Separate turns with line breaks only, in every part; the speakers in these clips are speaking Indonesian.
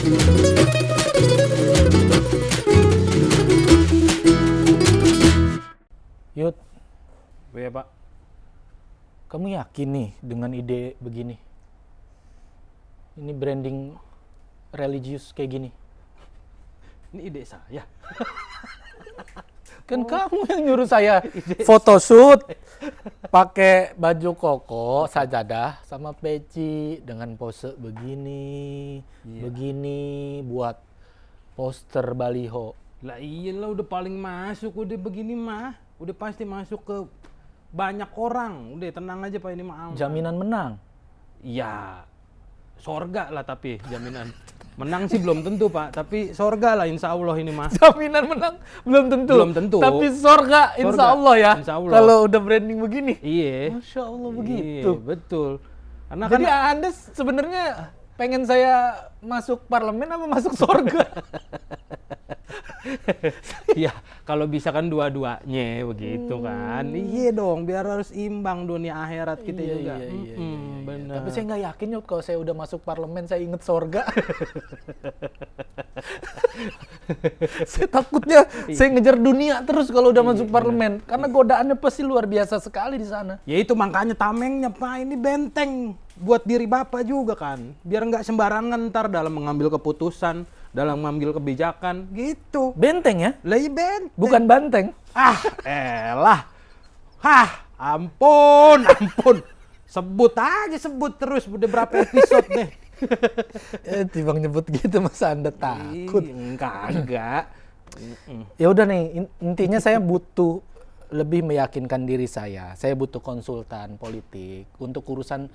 Yud,
Ya Pak.
kamu yakin nih dengan ide begini? Ini branding religius kayak gini.
Ini ide saya.
Kan kamu yang nyuruh saya photoshoot pakai baju koko, sajadah sama peci dengan pose begini, begini buat poster baliho.
Lah iyalah udah paling masuk, udah begini mah. Udah pasti masuk ke banyak orang. Udah tenang aja Pak, ini mah aman.
Jaminan menang.
Ya, sorga lah tapi jaminan. Menang sih belum tentu Pak, tapi sorga lah insya Allah ini mah.
Jaminan menang belum tentu.
Belum tentu.
Tapi sorga insya Allah ya.
Insya Allah.
Kalau udah branding begini.
Iya.
Masya Allah begitu.
Iya, betul. Karena
Jadi
kan
Anda sebenarnya pengen saya masuk parlemen apa masuk sorga?
ya kalau bisa kan dua-duanya begitu kan. Iya dong, biar harus imbang dunia akhirat kita juga.
Iya.
Benar.
Tapi saya nggak yakin yuk kalau saya udah masuk parlemen saya inget sorga. Saya takutnya saya ngejar dunia terus kalau udah masuk parlemen. Karena godaannya pasti luar biasa sekali di sana.
Ya itu makanya tamengnya Pak, ini benteng buat diri Bapak juga kan. Biar nggak sembarangan ntar dalam mengambil keputusan, dalam mengambil kebijakan gitu.
Benteng ya?
Lah iya benteng.
Bukan banteng.
Elah. Ampun. Sebut terus udah berapa episode nih.
Timbang nyebut gitu masa Anda takut.
Enggak.
Ya udah nih, intinya saya butuh lebih meyakinkan diri saya. Saya butuh konsultan politik untuk urusan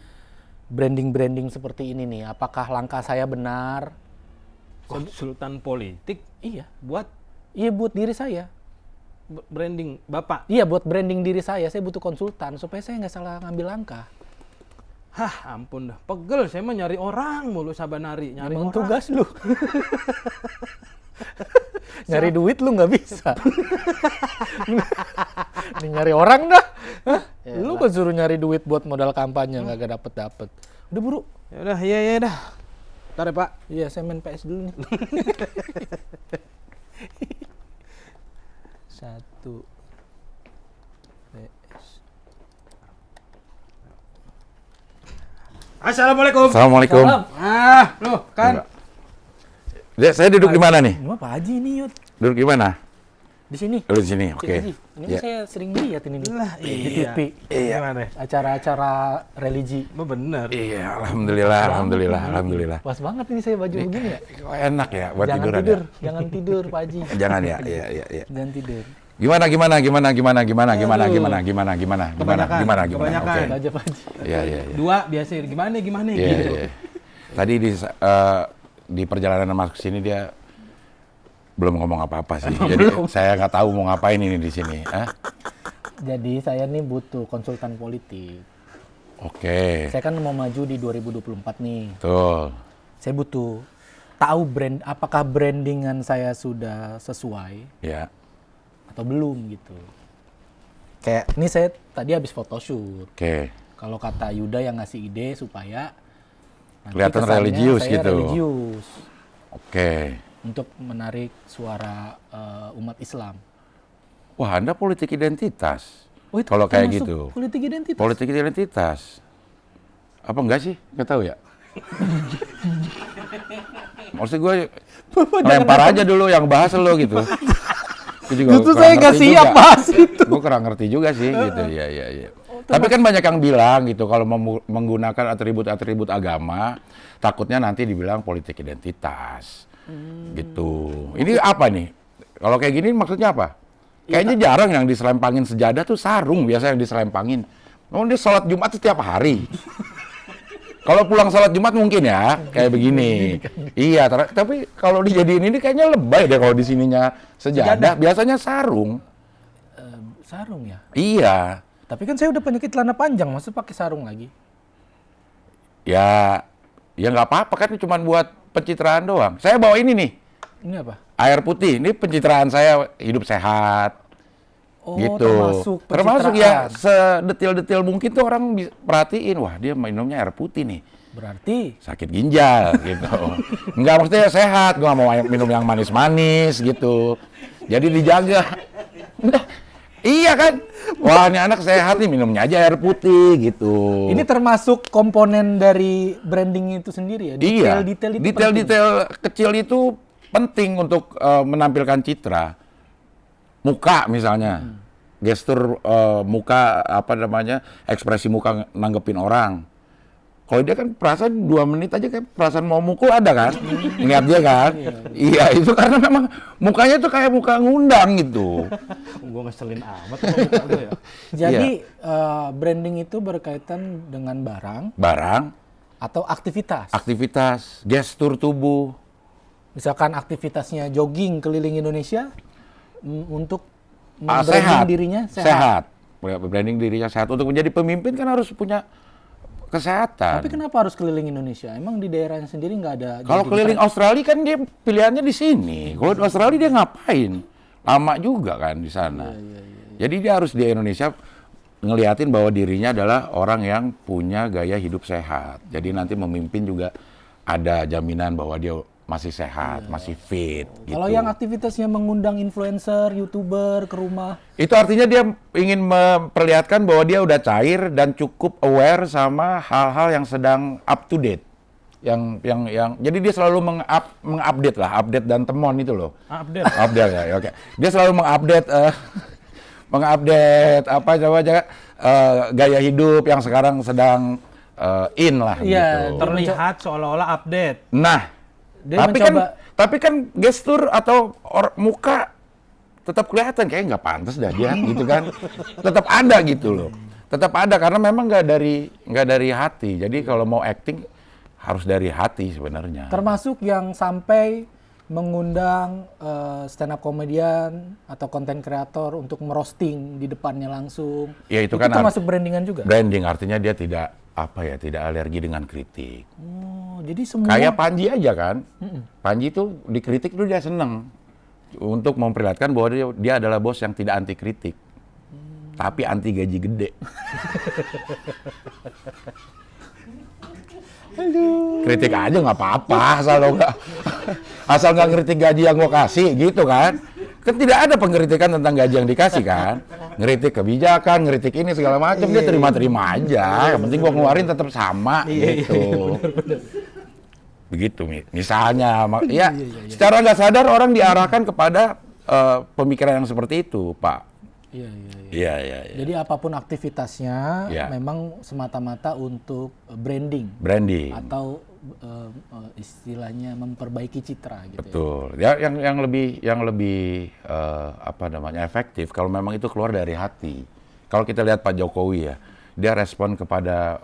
branding seperti ini nih. Apakah langkah saya benar?
Konsultan politik
Iya,
buat
buat diri saya.
branding Bapak.
Iya, buat branding diri saya butuh konsultan supaya saya nggak salah ngambil langkah.
Ampun dah. Pegel saya mah nyari orang mulu sabanari, nyari
Emang
orang.
tugas lu. Nyari duit lu nggak bisa. Nih nyari orang dah. Lu kan suruh nyari duit buat modal kampanye nggak dapet. Udah buru.
Ya udah, iya dah. Ntar ya Pak.
Iya, saya main PS dulu nih. Satu. PS.
Assalamualaikum.
Assalamualaikum.
Salam.
Loh kan.
Saya duduk di mana nih?
Ini mah Pak Haji nih, Yud.
Duduk di mana?
Di sini.
Duduk di sini.
Cek
Oke.
Haji. Ini
Ya.
saya sering lihat ini di
Iya.
TV.
Gimana?
Acara-acara religi.
Bener.
Iya, alhamdulillah.
Pas banget ini saya baju begini ya.
Kok enak ya buat
Jangan
tiduran
tidur,
ya?
jangan tidur Pak Haji.
Jangan ya. Iya.
Jangan tidur.
Gimana?
Kebanyakan.
Oke.
Aja Pak Haji.
Iya.
Dua biasa gimana gitu.
Iya. Tadi di perjalanan masuk sini dia belum ngomong apa-apa sih. Jadi saya nggak tahu mau ngapain ini di sini.
Jadi saya nih butuh konsultan politik.
Oke.
Saya kan mau maju di 2024 nih.
Betul.
Saya butuh tahu apakah brandingan saya sudah sesuai
Ya.
atau belum gitu. Kayak ini saya tadi habis photoshoot.
Oke.
Kalau kata Yuda yang ngasih ide supaya nanti
Kelihatan
kesannya
religius
saya
gitu.
religius.
Oke.
Untuk menarik suara umat Islam.
Wah, Anda politik identitas.
Oh, itu
Kalau kayak
termasuk
gitu.
politik identitas.
Politik identitas. Apa enggak sih? Nggak tahu ya. Maksud gue lempar aja dulu yang bahas lo gitu.
Itu saya nggak siap bahas itu.
Gue kurang ngerti juga sih gitu. Iya. Tapi kan banyak yang bilang gitu kalau menggunakan atribut-atribut agama takutnya nanti dibilang politik identitas. Gitu. Ini apa nih? Kalau kayak gini maksudnya apa? Kayaknya jarang yang diselempangin sejadah tuh sarung biasa yang diselempangin. Oh, dia sholat Jumat setiap hari. Kalau pulang sholat Jumat mungkin ya kayak begini. Iya, tapi kalau dijadiin ini kayaknya lebay deh kalau di sininya sejadah. Biasanya sarung.
Sarung ya?
Iya.
Tapi kan saya udah penyakit celana panjang, masa pakai sarung lagi?
Ya nggak apa-apa kan cuma buat pencitraan doang. Saya bawa ini nih.
Ini apa?
Air putih. Ini pencitraan saya hidup sehat.
Oh,
Gitu. Termasuk ya sedetil-detil mungkin tuh orang perhatiin, wah dia minumnya air putih nih.
Berarti
sakit ginjal gitu. Enggak, maksudnya sehat, gua nggak mau minum yang manis-manis gitu. Jadi dijaga. Nah, iya kan? Wah, ini anak sehat nih, minumnya aja air putih gitu.
ini termasuk komponen dari branding itu sendiri ya?
Iya,
Detail-detail itu
detail-detail kecil itu penting untuk menampilkan citra. Muka misalnya, gestur muka, apa namanya, ekspresi muka nanggepin orang. Kalau dia kan perasaan 2 menit aja kayak perasaan mau mukul ada kan? Lihat dia kan? Iya, itu karena memang mukanya tuh kayak muka ngundang gitu.
Gue ngeselin amat sama muka lu ya.
Jadi branding itu berkaitan dengan
Barang,
atau aktivitas.
aktivitas, gestur tubuh.
Misalkan aktivitasnya jogging keliling Indonesia untuk
Sehat.
branding dirinya sehat.
Branding dirinya sehat. Untuk menjadi pemimpin kan harus punya kesehatan.
Tapi kenapa harus keliling Indonesia? Emang di daerahnya sendiri nggak ada?
Kalau
jogging
keliling
track?
Australia kan dia pilihannya di sini. Kalau di Australia dia ngapain? Lama juga kan di sana. Jadi dia harus di Indonesia ngeliatin bahwa dirinya adalah orang yang punya gaya hidup sehat. Jadi nanti memimpin juga ada jaminan bahwa dia masih sehat, masih fit.
Kalau
gitu.
yang aktivitasnya mengundang influencer, YouTuber ke rumah,
Itu artinya dia ingin memperlihatkan bahwa dia udah cair dan cukup aware sama hal-hal yang sedang up to date. Yang jadi dia selalu mengupdate lah, update dan temon itu loh.
Update.
Update ya, oke. Dia selalu mengupdate apa coba aja gaya hidup yang sekarang sedang in lah
Iya,
gitu.
Terlihat seolah-olah update.
Nah,
dia
tapi
mencoba
tapi kan gestur atau muka tetap kelihatan kayak nggak pantas dah dia gitu kan. Tetap ada gitu loh. Tetap ada karena memang nggak dari hati. Jadi kalau mau acting harus dari hati sebenarnya.
termasuk yang sampai mengundang stand up komedian atau konten kreator untuk merosting di depannya langsung.
Ya, itu kan
termasuk brandingan juga.
Branding artinya dia tidak tidak alergi dengan kritik.
Oh, jadi semua
Kayak Panji aja kan. Panji itu dikritik tuh dia seneng. Untuk memperlihatkan bahwa dia adalah bos yang tidak anti kritik. Tapi anti gaji gede. Kritik aja nggak apa-apa asal nggak kritik gaji yang gua kasih gitu kan. Kan tidak ada pengkritikan tentang gaji yang dikasih kan. Ngeritik kebijakan, ngeritik ini segala macam dia terima-terima aja. Yang penting gua ngeluarin tetap sama gitu. Begitu misalnya ya secara nggak sadar orang diarahkan kepada pemikiran yang seperti itu, Pak.
Iya, iya, iya.
Iya.
Jadi apapun aktivitasnya
Iya.
memang semata-mata untuk branding atau istilahnya memperbaiki citra gitu.
Betul. Ya yang lebih apa namanya efektif kalau memang itu keluar dari hati. Kalau kita lihat Pak Jokowi ya, dia respon kepada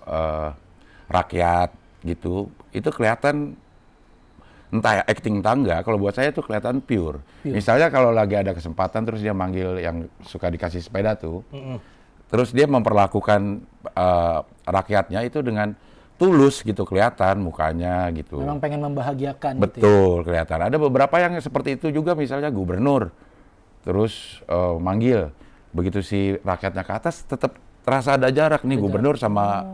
rakyat gitu, itu kelihatan entah ya, acting entah enggak, kalau buat saya itu kelihatan pure. Misalnya kalau lagi ada kesempatan terus dia manggil yang suka dikasih sepeda tuh, terus dia memperlakukan rakyatnya itu dengan tulus gitu, kelihatan mukanya gitu.
Memang pengen membahagiakan gitu ya.
Betul, kelihatan. Ada beberapa yang seperti itu juga, misalnya gubernur, terus manggil, begitu si rakyatnya ke atas tetap terasa ada jarak nih gubernur sama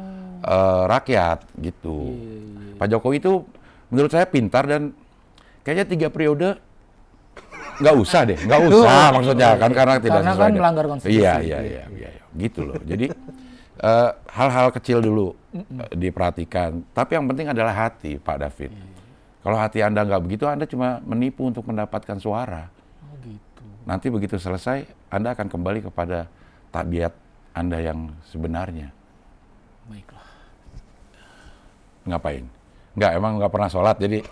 rakyat gitu. Pak Jokowi itu menurut saya pintar dan kayaknya 3 periode nggak usah maksudnya kan karena tidak
Karena
sesuai
kan melanggar konstitusi.
Iya, gitu loh. Jadi hal-hal kecil dulu diperhatikan, tapi yang penting adalah hati, Pak David. Kalau hati Anda nggak begitu, Anda cuma menipu untuk mendapatkan suara.
Oh gitu.
Nanti begitu selesai, Anda akan kembali kepada tabiat Anda yang sebenarnya.
Baiklah.
Ngapain? Enggak, emang nggak pernah sholat, jadi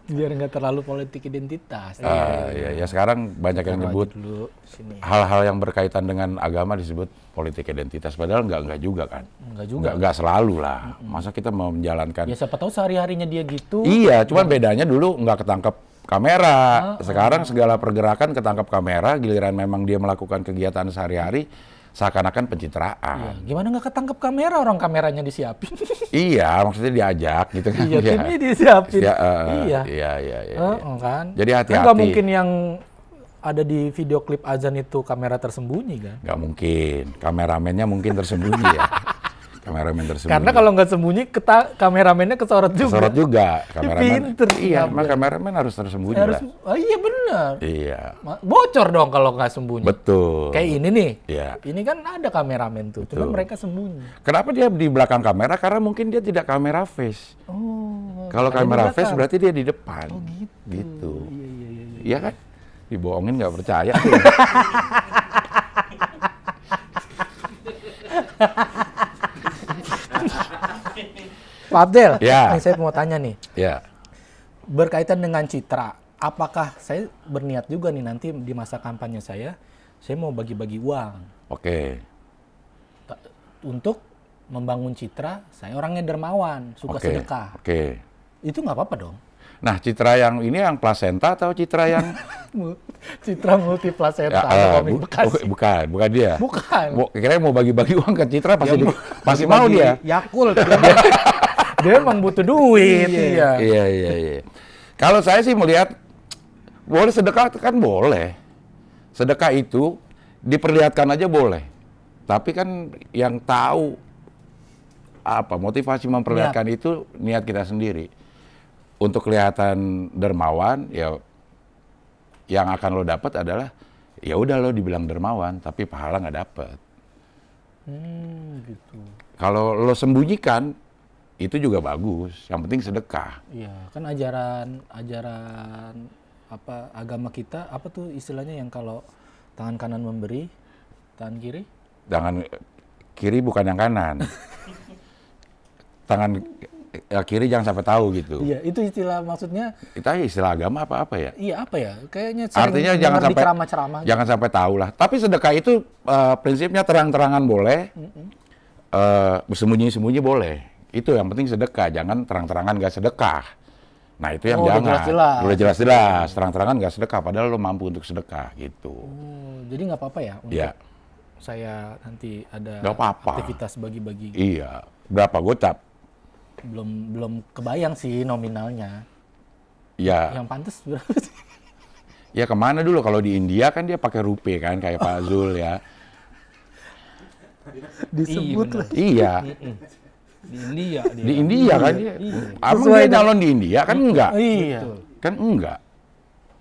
Biar nggak terlalu politik identitas.
ya sekarang banyak yang nyebut
Dulu sini.
hal-hal yang berkaitan dengan agama disebut politik identitas, padahal enggak juga kan.
Enggak juga.
Enggak selalu lah. Masa kita mau menjalankan.
Ya siapa tahu sehari-harinya dia gitu.
Iya, cuman bedanya dulu nggak ketangkep kamera. Sekarang segala pergerakan ketangkep kamera, giliran memang dia melakukan kegiatan sehari-hari seakan-akan pencitraan.
Gimana nggak ketangkep kamera, orang kameranya disiapin.
Iya, maksudnya diajak gitu kan.
Iya, timnya disiapin.
Iya.
Kan?
Jadi hati-hati.
Kan nggak mungkin yang ada di video klip azan itu kamera tersembunyi kan?
Nggak mungkin. Kameramennya mungkin tersembunyi ya. Kameramen tersembunyi.
Karena kalau nggak sembunyi, kameramennya kesorot juga.
Kesorot juga kameramen.
Pinter sih,
Iya,
Abdel.
maka kameramen harus tersembunyi
Harus,
lah.
oh iya benar.
Iya,
Bocor dong kalau nggak sembunyi.
betul.
Kayak ini nih.
Iya.
Ini kan ada kameramen tuh, cuma mereka sembunyi.
Kenapa dia di belakang kamera? Karena mungkin dia tidak kamera face.
Oh.
Kalau
ada di
kamera
belakang.
face berarti dia di depan.
Oh gitu.
Gitu.
Iya.
Iya kan? Dibohongin nggak percaya.
Pak Abdel,
Ya.
nih saya mau tanya nih.
Ya.
Berkaitan dengan citra, apakah saya berniat juga nih nanti di masa kampanye saya mau bagi-bagi uang
Oke.
untuk membangun citra saya orangnya dermawan, suka
Oke.
sedekah.
Oke.
Itu nggak apa-apa dong.
Nah, citra yang ini yang plasenta atau citra yang
Citra multiplasenta komik Bekasi.
bukan dia.
Bukan.
Kira mau bagi-bagi uang ke citra pasti mau dia.
Yakult.
Dia emang butuh duit. Iya.
Iya. Kalau saya sih melihat boleh sedekah kan boleh. Sedekah itu diperlihatkan aja boleh. Tapi kan yang tahu apa motivasi memperlihatkan itu niat kita sendiri. Untuk kelihatan dermawan ya yang akan lo dapat adalah ya udah lo dibilang dermawan tapi pahala nggak dapet.
Gitu.
Kalau lo sembunyikan itu juga bagus. Yang penting sedekah.
Iya, kan ajaran apa agama kita apa tuh istilahnya yang kalau tangan kanan memberi, tangan kiri?
Tangan kiri bukan yang kanan. Tangan kiri jangan sampai tahu gitu.
Iya, itu istilah maksudnya.
Itu istilah agama apa ya?
Iya apa ya? Kayaknya sering
Artinya
dengar
jangan
di
sampai
ceramah-ceramah.
jangan sampai tahu lah. Tapi sedekah itu prinsipnya terang-terangan boleh, bersembunyi-sembunyi boleh. Itu yang penting sedekah, jangan terang-terangan nggak sedekah. Nah itu yang
Oh, udah
jangan.
jelas-jelas.
Udah jelas-jelas, terang-terangan nggak sedekah, padahal lo mampu untuk sedekah gitu.
Oh, jadi nggak apa-apa ya untuk
Iya.
saya nanti ada
Nggak apa-apa.
aktivitas bagi-bagi.
Iya. Berapa gocap?
Belum kebayang sih nominalnya.
Ya,
Yang pantas berapa sih?
ya kemana dulu? Kalau di India kan dia pakai rupiah kan, kayak Pak Zul ya.
Disebut lah.
Iya.
Di India.
Di India kan dia. Emang
Sesuai
dia
dengan-
nyalon di India kan enggak?
Iya.
Kan enggak.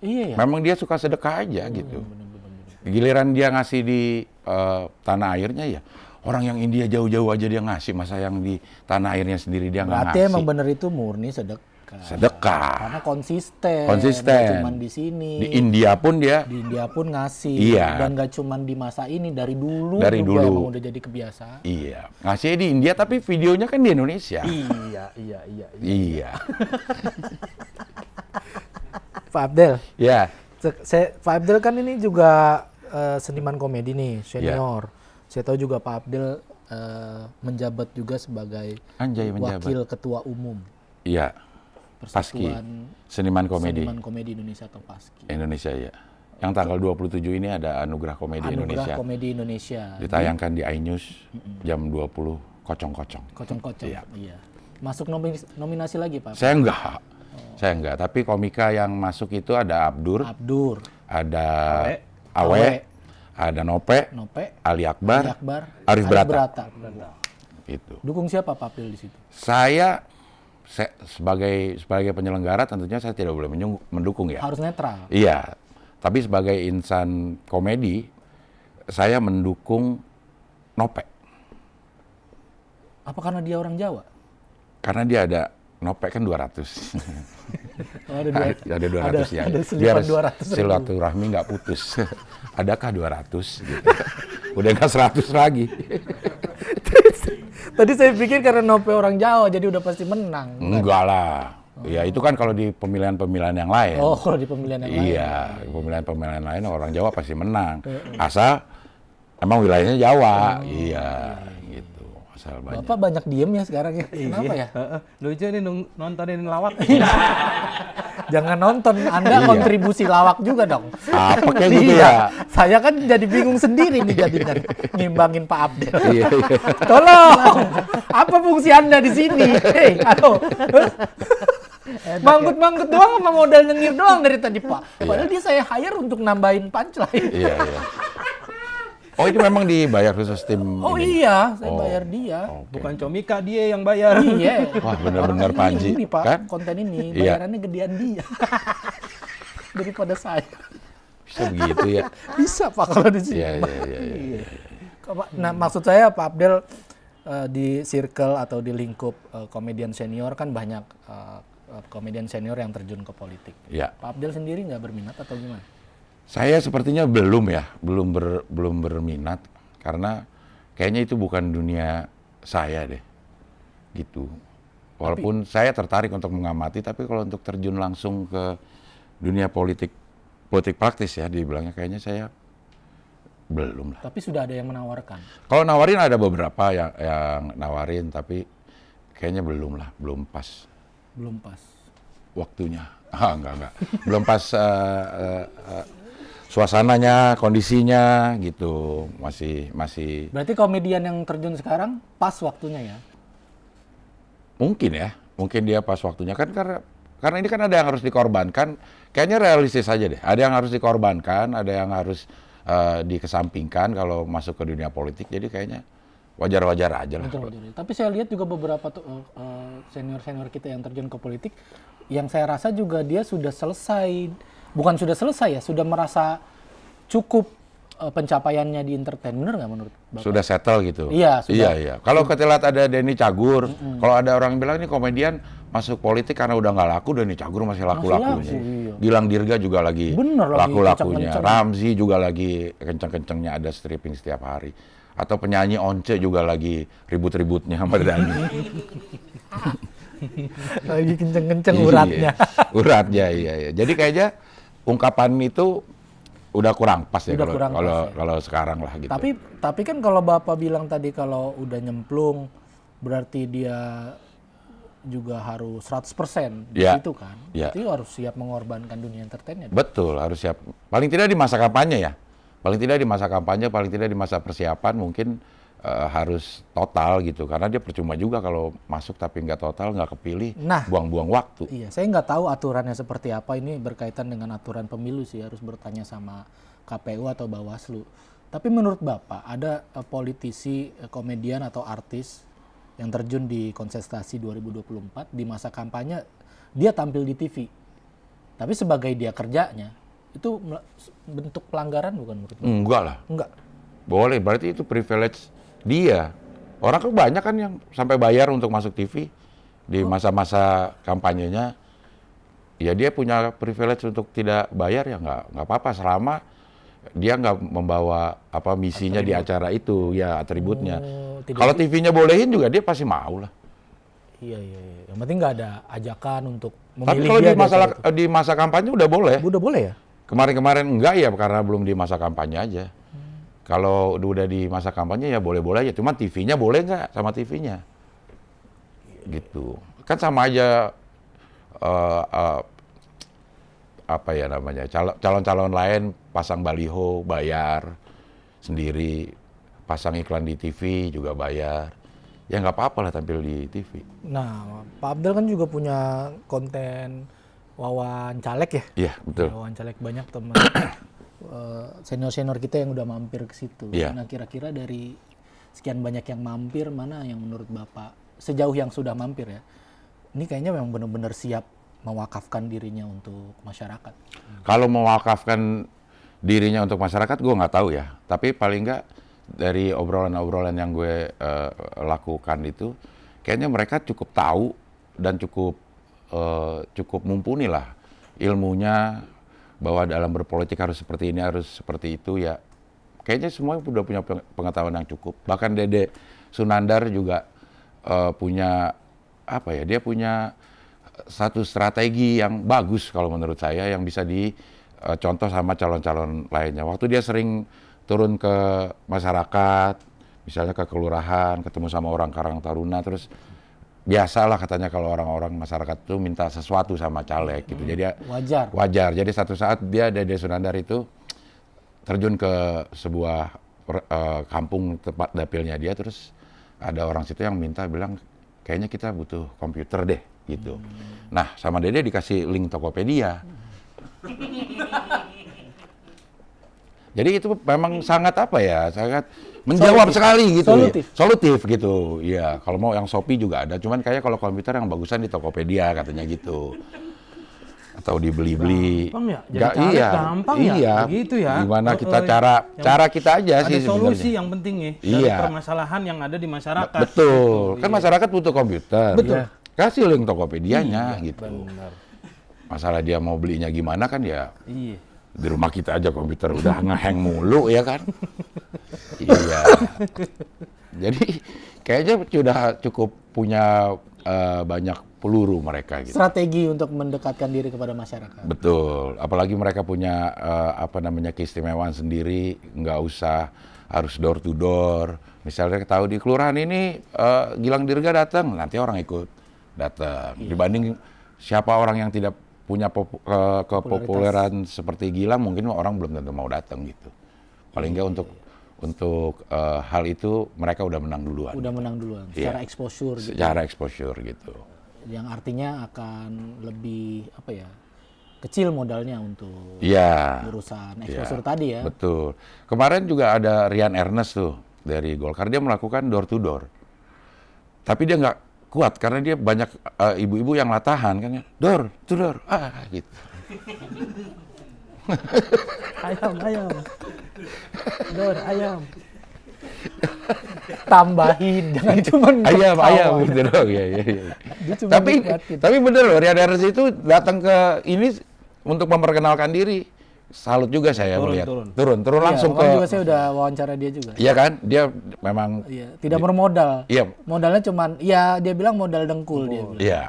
Iya ya.
Memang dia suka sedekah aja gitu. Giliran dia ngasih di tanah airnya ya. Orang yang India jauh-jauh aja dia ngasih, masa yang di tanah airnya sendiri dia nggak
Berarti
ngasih.
emang bener itu murni sedekah.
Sedekah.
Karena konsisten.
Konsisten.
Nggak cuman di sini.
Di India pun dia
Di India pun ngasih.
Iya.
Dan gak cuman di masa ini, dari dulu
Dari
juga
dulu.
emang udah jadi kebiasaan.
iya, ngasih di India tapi videonya kan di Indonesia.
Iya.
Iya.
Pak Abdel,
Ya.
Pak Abdel kan ini juga seniman komedi nih, senior.
Iya.
Saya tahu juga Pak Abdel menjabat juga sebagai
Anjay menjabat.
wakil ketua umum
Iya. Paski.
Persatuan
Seniman Komedi
Seniman Komedi Indonesia atau Paski.
Indonesia ya. Yang tanggal 27 ini ada Anugerah Komedi
Anugerah
Indonesia.
Komedi Indonesia.
Ditayangkan di iNews jam 20 kocong-kocong.
Kocong-kocong.
Iya.
Iya. Masuk nominasi lagi Pak.
Saya enggak. Saya enggak, tapi komika yang masuk itu ada Abdur,
Abdur,
ada
Awe,
Awe, ada Nope,
Nope,
Ali Akbar,
Ali Akbar,
Arif Brata.
Brata.
Gitu.
Dukung siapa Pak Abdel di situ?
Saya sebagai penyelenggara tentunya saya tidak boleh mendukung ya.
Harus netral.
Iya. Tapi sebagai insan komedi saya mendukung Nope.
Apa karena dia orang Jawa?
Karena dia ada Nope kan 200.
Oh, ada
Ada 200 ya.
Ada
Biar
selipan 200 ribu.
silaturahmi nggak putus. Adakah 200 gitu. Udah nggak 100 lagi.
Tadi saya pikir karena Nope orang Jawa jadi udah pasti menang.
Enggak lah. Ya itu kan kalau di pemilihan-pemilihan yang lain.
Oh, kalau di pemilihan yang lain.
Iya, pemilihan-pemilihan lain orang Jawa pasti menang. Asal emang wilayahnya Jawa. Iya, gitu. Asal banyak.
Bapak banyak diem ya sekarang ya. Kenapa ya?
Lucu nih nontonin lawak.
Jangan nonton, Anda
Iya.
kontribusi lawak juga dong.
Apa kayak gitu
Iya.
ya?
Saya kan jadi bingung sendiri nih jadinya ngimbangin Pak Abdel.
Iya, iya.
Tolong, apa fungsi Anda di sini? Hei, halo. Manggut-manggut doang sama modal nyengir doang dari tadi Pak. Padahal dia saya hire untuk nambahin punchline.
Iya, iya. Oh, itu memang dibayar khusus tim
Oh
ini?
iya, saya
Oh,
bayar dia.
oke.
Bukan Comika, dia yang bayar.
Iya.
Wah, benar-benar
Orang
Panji,
ini Pak,
kan?
konten ini
Iya.
bayarannya gedean dia. Daripada saya.
Bisa begitu ya?
Bisa Pak kalau di sini.
Iya,
Pak.
iya, iya, iya.
Nah, maksud saya Pak Abdel di circle atau di lingkup komedian senior kan banyak komedian senior yang terjun ke politik.
Iya.
Pak Abdel sendiri nggak berminat atau gimana?
Saya sepertinya belum ya, belum berminat karena kayaknya itu bukan dunia saya deh, gitu. Walaupun saya tertarik untuk mengamati, tapi kalau untuk terjun langsung ke dunia politik praktis ya, dibilangnya kayaknya saya belum lah.
Tapi sudah ada yang menawarkan.
Kalau nawarin ada beberapa yang nawarin, tapi kayaknya belum lah, belum pas
Belum pas.
waktunya. Enggak. Belum pas suasananya, kondisinya gitu. Masih
Berarti komedian yang terjun sekarang pas waktunya ya?
mungkin ya. Mungkin dia pas waktunya kan karena ini kan ada yang harus dikorbankan. Kayaknya realistis aja deh. Ada yang harus dikorbankan, ada yang harus dikesampingkan kalau masuk ke dunia politik. Jadi kayaknya wajar-wajar aja lah.
Betul. Tapi saya lihat juga beberapa senior-senior kita yang terjun ke politik, yang saya rasa juga dia sudah selesai, bukan sudah selesai ya, sudah merasa cukup pencapaiannya di entertain, bener nggak menurut Bapak?
Sudah settle gitu.
Iya, sudah.
Iya. Kalau ketilat ada Denny Cagur, kalau ada orang bilang ini komedian masuk politik karena udah nggak laku, Denny Cagur masih laku-lakunya.
iya.
Gilang Dirga juga lagi
Bener lagi,
laku-lakunya.
kenceng-kenceng.
Ramzi juga lagi kenceng-kencengnya, ada stripping setiap hari. Atau penyanyi Once juga lagi ribut-ributnya sama Dhani.
Lagi kenceng-kenceng
Iya,
uratnya.
Uratnya, iya. Jadi kayaknya ungkapan itu udah kurang pas ya
Udah kurang pas ya.
kalau sekarang lah gitu.
Tapi kan kalau Bapak bilang tadi kalau udah nyemplung, berarti dia juga harus 100% di
Ya.
situ kan.
Ya.
Berarti harus siap mengorbankan dunia entertainnya.
Betul, harus siap. Paling tidak di masa kampanye ya. Paling tidak di masa kampanye, paling tidak di masa persiapan mungkin harus total gitu. Karena dia percuma juga kalau masuk tapi nggak total, nggak kepilih,
Nah.
buang-buang waktu.
Iya, saya nggak tahu aturannya seperti apa. Ini berkaitan dengan aturan pemilu sih, harus bertanya sama KPU atau Bawaslu. Tapi menurut Bapak, ada politisi, komedian atau artis yang terjun di kontestasi 2024 di masa kampanye, dia tampil di TV. Tapi sebagai dia kerjanya, itu bentuk pelanggaran bukan menurut Bapak?
Enggak lah.
Enggak.
Boleh, berarti itu privilege dia. Orang kan banyak kan yang sampai bayar untuk masuk TV di masa-masa kampanyenya. Ya dia punya privilege untuk tidak bayar ya nggak apa-apa selama dia nggak membawa apa misinya di acara itu ya atributnya.
Oh, tidak
Kalau TV-nya bolehin juga dia pasti mau lah.
Iya. Yang penting nggak ada ajakan untuk
Tapi
memilih
kalau
dia
di
acara itu.
di masa kampanye udah boleh.
Udah boleh ya?
Kemarin-kemarin enggak ya karena belum di masa kampanye aja. Kalau udah di masa kampanye ya boleh-boleh aja. Cuman TV-nya boleh nggak sama TV-nya? Gitu. Kan sama aja apa ya namanya, calon-calon lain pasang baliho bayar sendiri, pasang iklan di TV juga bayar. Ya nggak apa-apa lah tampil di TV.
Nah, Pak Abdel kan juga punya konten Wawan Caleg ya?
Iya, betul.
Wawan Caleg, banyak teman senior-senior kita yang udah mampir ke situ.
Iya.
Nah, kira-kira dari sekian banyak yang mampir, mana yang menurut Bapak, sejauh yang sudah mampir ya, ini kayaknya memang benar-benar siap mewakafkan dirinya untuk masyarakat?
Kalau mewakafkan dirinya untuk masyarakat, gue nggak tahu ya. Tapi paling nggak dari obrolan-obrolan yang gue lakukan itu, kayaknya mereka cukup tahu dan cukup mumpuni lah ilmunya bahwa dalam berpolitik harus seperti ini, harus seperti itu ya. Kayaknya semua udah punya pengetahuan yang cukup. Bahkan Dede Sunandar juga punya apa ya? Dia punya satu strategi yang bagus kalau menurut saya yang bisa dicontoh sama calon-calon lainnya. Waktu dia sering turun ke masyarakat, misalnya ke kelurahan, ketemu sama orang Karang Taruna, terus biasalah katanya kalau orang-orang masyarakat itu minta sesuatu sama caleg gitu. Jadi wajar. Jadi satu saat dia Dede Sunandar itu terjun ke sebuah kampung tempat dapilnya dia, terus ada orang situ yang bilang kayaknya kita butuh komputer deh gitu. Nah, sama Dede dikasih link Tokopedia. Jadi itu memang sangat apa ya, sangat menjawab sekali gitu.
Solutif.
Ya. Solutif gitu. Iya, kalau mau yang Shopee juga ada, cuman kayak kalau komputer yang bagusan di Tokopedia katanya gitu. Atau dibeli-beli.
Gampang ya? Jadi caleg gampang ya?
Iya.
Begitu ya?
Gimana kita
yang
cara kita aja
ada
sih
solusi
sebenarnya.
yang penting ya dari
Iya.
permasalahan yang ada di masyarakat.
Betul.
Gitu,
Kan
iya.
masyarakat butuh komputer.
Betul.
Ya. Kasih link Tokopedianya gitu.
Benar.
Masalah dia mau belinya gimana kan ya
Iya.
di rumah kita aja komputer udah ngehang mulu ya kan. Iya. Jadi kayaknya sudah cukup punya banyak peluru mereka gitu.
Strategi untuk mendekatkan diri kepada masyarakat.
Betul. Apalagi mereka punya keistimewaan sendiri, nggak usah harus door to door. Misalnya tahu di kelurahan ini Gilang Dirga datang, nanti orang ikut datang. Dibanding siapa orang yang tidak punya kepopuleran seperti Gilang, mungkin orang belum tentu mau datang gitu. Paling nggak untuk hal itu mereka udah menang duluan.
Udah menang duluan secara exposure gitu.
Secara exposure gitu.
Yang artinya akan lebih apa ya? Kecil modalnya untuk
Iya.
urusan exposure tadi ya.
Betul. Kemarin juga ada Rian Ernest tuh dari Golkar, dia melakukan door to door. Tapi dia nggak kuat karena dia banyak ibu-ibu yang latahan kan ya. Door to door. Gitu.
Ayam. Dor, ayam. Tambahin, jangan cuma
Ayam gitu dong. Iya.
Dia cuma
Tapi
nikmatin.
bener loh, Rian Ernest itu datang ke ini untuk memperkenalkan diri. Salut juga saya melihat. Turun
Iya,
langsung
kemarin
ke.
juga saya udah wawancara dia juga.
Iya kan? Dia memang.
Iya, tidak bermodal.
Iya.
Modalnya cuman, ya dia bilang modal dengkul dia bilang.
Iya.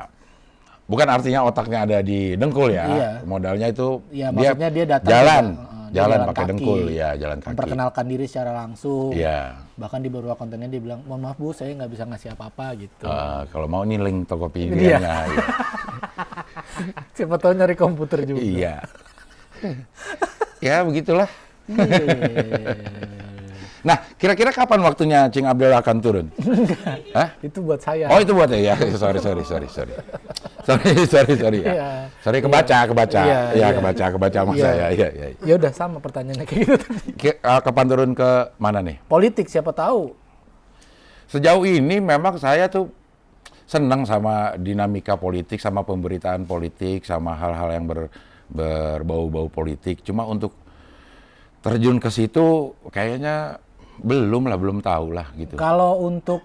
Bukan artinya otaknya ada di dengkul ya.
Iya.
Modalnya itu
Iya, maksudnya dia datang
jalan,
dia
jalan
jalan
pakai
kaki.
dengkul, ya jalan kaki.
Memperkenalkan diri secara langsung.
Iya.
Bahkan di beberapa kontennya dia bilang, mohon maaf Bu, saya nggak bisa ngasih apa-apa gitu.
Kalau mau nih link
Iya.
Tokopedia-nya.
Siapa tahu nyari komputer juga.
Iya. Ya begitulah. Nah, kira-kira kapan waktunya Cing Abdel akan turun? Hah?
Itu buat saya.
Oh itu buat ya? Sorry. Sorry.
Iya.
Sorry kebaca.
Iya.
Kebaca sama
Iya.
saya. Iya.
Ya udah sama pertanyaannya kayak gitu tadi.
Kapan turun ke mana nih?
Politik siapa tahu.
Sejauh ini memang saya tuh senang sama dinamika politik, sama pemberitaan politik, sama hal-hal yang berbau-bau politik. Cuma untuk terjun ke situ kayaknya belum tahu lah gitu.
Kalau untuk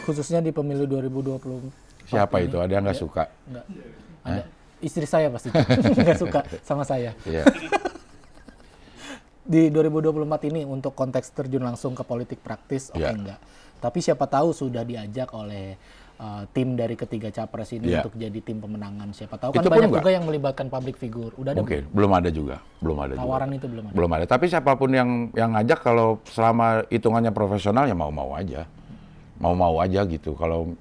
khususnya di pemilu 2020
Siapa itu? Ada yang nggak suka?
enggak ada. Istri saya pasti nggak suka sama saya.
Iya.
Di 2024 ini untuk konteks terjun langsung ke politik praktis, oke
Iya.
enggak. Tapi siapa tahu sudah diajak oleh tim dari ketiga capres ini
Iya.
untuk jadi tim pemenangan. Siapa tahu kan
Itu pun
banyak
enggak.
juga yang melibatkan public figure. Udah ada
Mungkin belum ada juga.
tawaran itu belum ada.
Belum ada. Tapi siapapun yang ngajak kalau selama hitungannya profesional ya mau-mau aja. Mau-mau aja gitu. Kalau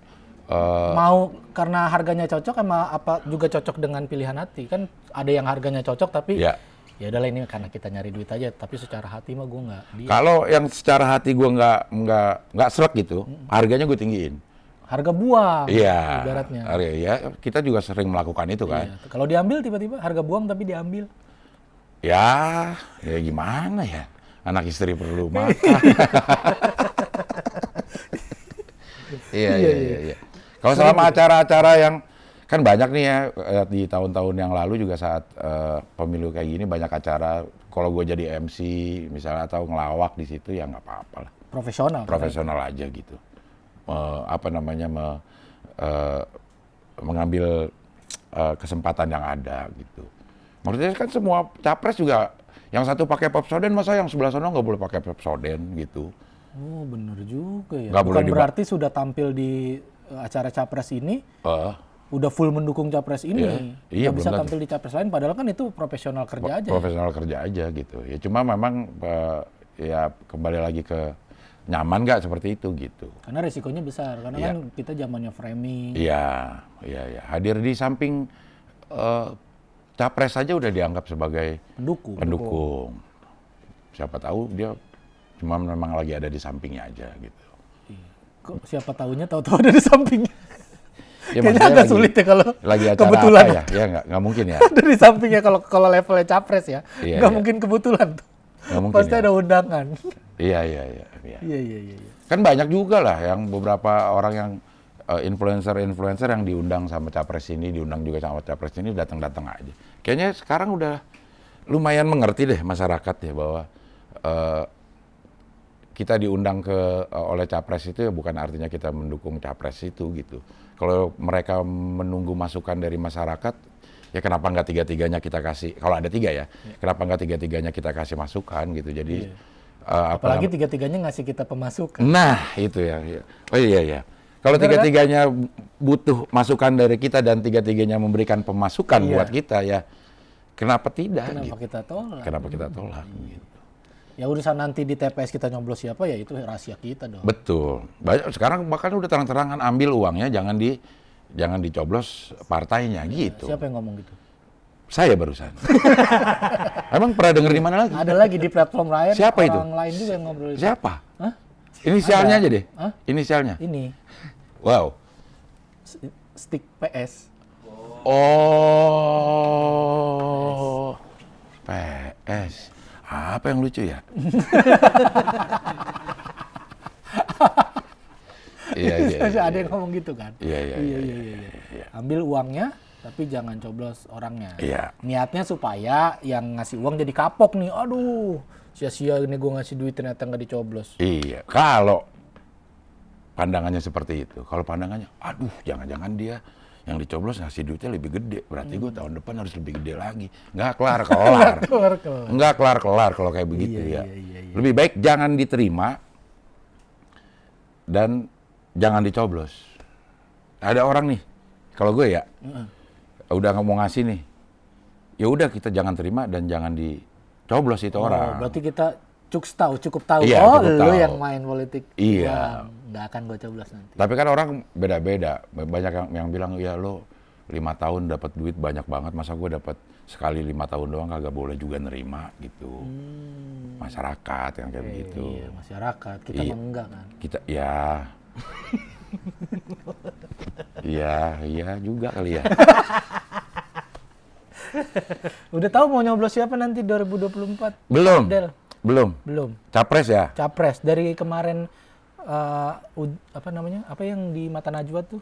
Mau karena harganya cocok sama apa juga cocok dengan pilihan hati. Kan ada yang harganya cocok tapi
ya
ya udahlah ini karena kita nyari duit aja, tapi secara hati mah gue nggak.
kalau yang secara hati gue nggak srek gitu, harganya gue tinggiin.
Harga buang,
Iya.
ibaratnya.
Ya, kita juga sering melakukan itu kan.
Iya. Kalau diambil tiba-tiba harga buang tapi diambil.
Ya gimana ya? Anak istri perlu makan. Iya. Kalau selama acara-acara yang kan banyak nih ya di tahun-tahun yang lalu juga saat pemilu kayak gini banyak acara. Kalau gue jadi MC misalnya atau ngelawak di situ ya nggak apa-apa lah. Profesional aja gitu. Mengambil kesempatan yang ada gitu. Maksudnya kan semua capres juga yang satu pakai Pepsodent, masa yang sebelah sana nggak boleh pakai Pepsodent gitu.
Oh bener juga ya.
Nggak boleh
Bukan berarti sudah tampil di acara capres ini udah full mendukung capres ini.
Iya,
Nggak bisa
belum tentu.
tampil di capres lain. Padahal kan itu profesional kerja aja.
Profesional kerja aja gitu. Ya cuma memang ya kembali lagi ke nyaman nggak seperti itu gitu.
Karena resikonya besar. Karena
Iya.
kan kita zamannya framing.
Iya. Hadir di samping capres saja udah dianggap sebagai pendukung. Siapa tahu dia cuma memang lagi ada di sampingnya aja gitu.
Kok siapa tahunya tahu-tahu ada di sampingnya.
Ya,
Kayaknya
maksudnya
agak sulit ya kalau
lagi acara
kebetulan
apa ya? Ya nggak mungkin ya.
ada di sampingnya kalau levelnya capres ya.
Iya,
Nggak
iya.
mungkin kebetulan tuh.
Nggak mungkin.
Pasti ada undangan.
Iya.
Iya.
Kan banyak juga lah yang beberapa orang yang influencer yang diundang sama capres ini, diundang juga sama capres ini, datang-datang aja. Kayaknya sekarang udah lumayan mengerti deh masyarakat ya bahwa kita diundang oleh capres itu ya bukan artinya kita mendukung capres itu gitu. Kalau mereka menunggu masukan dari masyarakat, ya kenapa nggak tiga-tiganya kita kasih? Kalau ada 3 ya, kenapa nggak tiga-tiganya kita kasih masukan gitu? Jadi
Apalagi tiga-tiganya ngasih kita pemasukan.
nah itu ya. Oh iya. Kalau tiga-tiganya butuh masukan dari kita dan tiga-tiganya memberikan pemasukan buat kita ya, kenapa tidak?
Kenapa
Gitu.
kita tolak?
Kenapa kita tolak? Gitu.
Ya urusan nanti di TPS kita nyoblos siapa ya itu rahasia kita dong.
Betul. Banyak sekarang bahkan udah terang-terangan ambil uangnya, jangan dicoblos partainya gitu.
Siapa yang ngomong gitu?
Saya barusan. Emang pernah denger di mana lagi?
Ada lagi di platform lain.
Siapa itu?
Orang lain juga yang ngobrol.
Siapa?
Hah?
Inisialnya
Ada.
aja deh.
Hah?
Inisialnya.
Ini
Wow.
stick PS.
Oh. PS. Apa yang lucu ya? Iya.
Ada yang ngomong gitu kan?
Iya.
Ambil uangnya tapi jangan coblos orangnya.
Iya.
Niatnya supaya yang ngasih uang jadi kapok nih. Aduh, sia-sia ini gue ngasih duit ternyata nggak dicoblos.
Iya. Kalau pandangannya seperti itu, kalau pandangannya, aduh, jangan-jangan dia yang dicoblos ngasih duitnya lebih gede, berarti gue tahun depan harus lebih gede lagi. Nggak kelar-kelar. Nggak kelar-kelar kalau kayak begitu ya.
Iya.
Lebih baik jangan diterima dan jangan dicoblos. Ada orang nih, kalau gue ya, udah nggak mau ngasih nih, ya udah kita jangan terima dan jangan dicoblos itu orang.
Berarti kita cukup tahu.
Iya,
oh,
cukup
lu
tahu.
yang main politik.
Iya.
Nggak akan gue coblos nanti.
Tapi kan orang beda-beda. Banyak yang bilang, ya lo 5 tahun dapat duit banyak banget, masa gue dapat sekali 5 tahun doang kagak boleh juga nerima gitu. Masyarakat yang kayak begitu.
Iya, masyarakat. Kita
Iya.
mah enggak kan.
Kita ya. Iya juga kali ya.
Udah tahu mau nyoblos siapa nanti 2024?
Belum.
Abdel? Belum.
Capres ya?
Capres dari kemarin apa namanya? Apa yang di Mata Najwa tuh?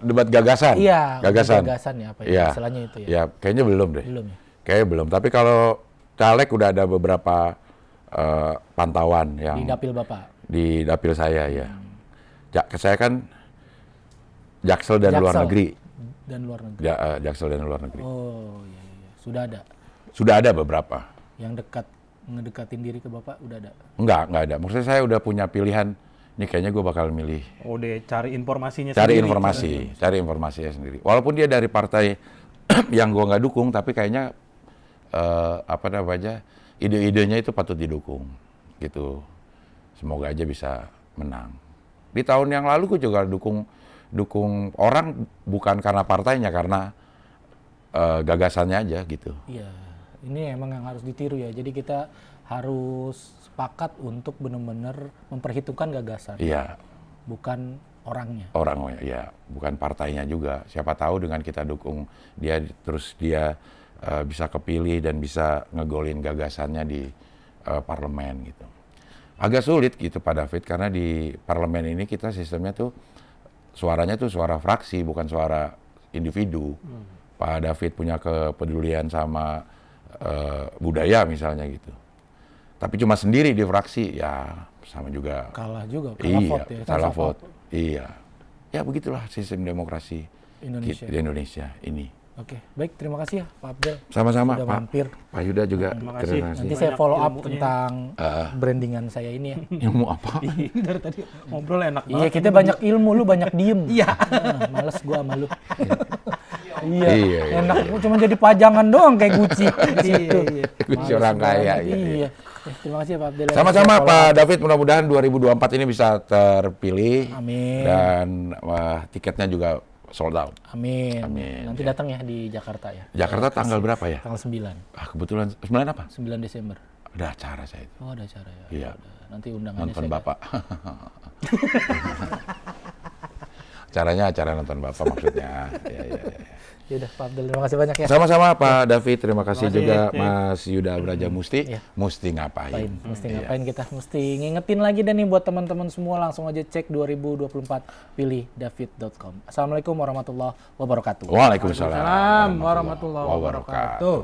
Debat gagasan.
Iya,
Gagasan.
gagasan ya apa ya?
Iya.
Istilahnya itu ya.
Ya, kayaknya belum deh.
Belum ya.
Kayaknya belum. Tapi kalau caleg udah ada beberapa pantauan yang
Di dapil Bapak.
di dapil saya ya. Saya kan Jaksel dan luar negeri.
Dan luar negeri.
Jaksel dan luar negeri.
Oh, iya. Sudah ada.
Sudah ada beberapa.
Yang ngedekatin diri ke Bapak udah ada.
Enggak ada. Maksudnya saya udah punya pilihan. Ini kayaknya gue bakal milih.
Oh, deh cari informasinya
Cari
sendiri.
informasinya sendiri. Walaupun dia dari partai yang gue nggak dukung, tapi kayaknya ide-idenya itu patut didukung, gitu. Semoga aja bisa menang. Di tahun yang lalu gue juga dukung orang bukan karena partainya, karena gagasannya aja gitu.
Iya. Ini emang yang harus ditiru ya. Jadi kita harus sepakat untuk benar-benar memperhitungkan gagasan.
Iya.
Bukan orangnya.
Orang ya, bukan partainya juga. Siapa tahu dengan kita dukung dia, terus dia bisa kepilih dan bisa ngegolin gagasannya di parlemen gitu. Agak sulit gitu Pak David, karena di parlemen ini kita sistemnya tuh suaranya tuh suara fraksi, bukan suara individu. Pak David punya kepedulian sama budaya misalnya gitu. Tapi cuma sendiri di fraksi, ya sama juga.
Kalah juga,
Iya,
vote ya.
salah vote. Iya. Ya begitulah sistem demokrasi
Indonesia.
di Indonesia ini.
Oke, baik, terima kasih ya Pak Abdel.
Sama-sama
Sudah
Pak.
mampir.
Pak Yuda juga.
Terima kasih.
Nanti saya follow up
ilmunya.
tentang brandingan saya ini ya.
Ilmu apa?
Ini dari tadi ngobrol enak
Iya,
banget.
kita banyak ilmu, lu banyak diem.
Iya.
Males gua sama lu. Iya,
Iya.
enak. Gua cuma jadi pajangan doang kayak Gucci.
Iya.
Kunci orang kaya.
Iya. Terima kasih ya, Pak Abdel.
Sama-sama
Saya follow
Pak
up.
David, mudah-mudahan 2024 ini bisa terpilih.
Amin.
Dan tiketnya juga sold out.
Amin.
Amin,
Nanti
ya.
datang ya di Jakarta ya.
Jakarta tanggal berapa ya?
Tanggal 9.
Kebetulan 9 apa?
9 Desember.
Ada acara saya itu.
Oh, ada acara ya.
Iya.
Udah. Nanti undangannya
Nonton
saya
Bapak. Acaranya acara nonton Bapak maksudnya. Ya.
Yaudah, Pak Abdul, terima kasih banyak ya.
Sama-sama Pak David, terima kasih
kasih.
juga Mas Yuda Brajamusti.
Iya.
Mesti ngapain?
Mesti ngapain kita? Mesti ngingetin lagi deh nih buat teman-teman semua, langsung aja cek 2024 pilih david.com. Assalamualaikum warahmatullahi wabarakatuh.
Waalaikumsalam
Assalamualaikum warahmatullahi wabarakatuh.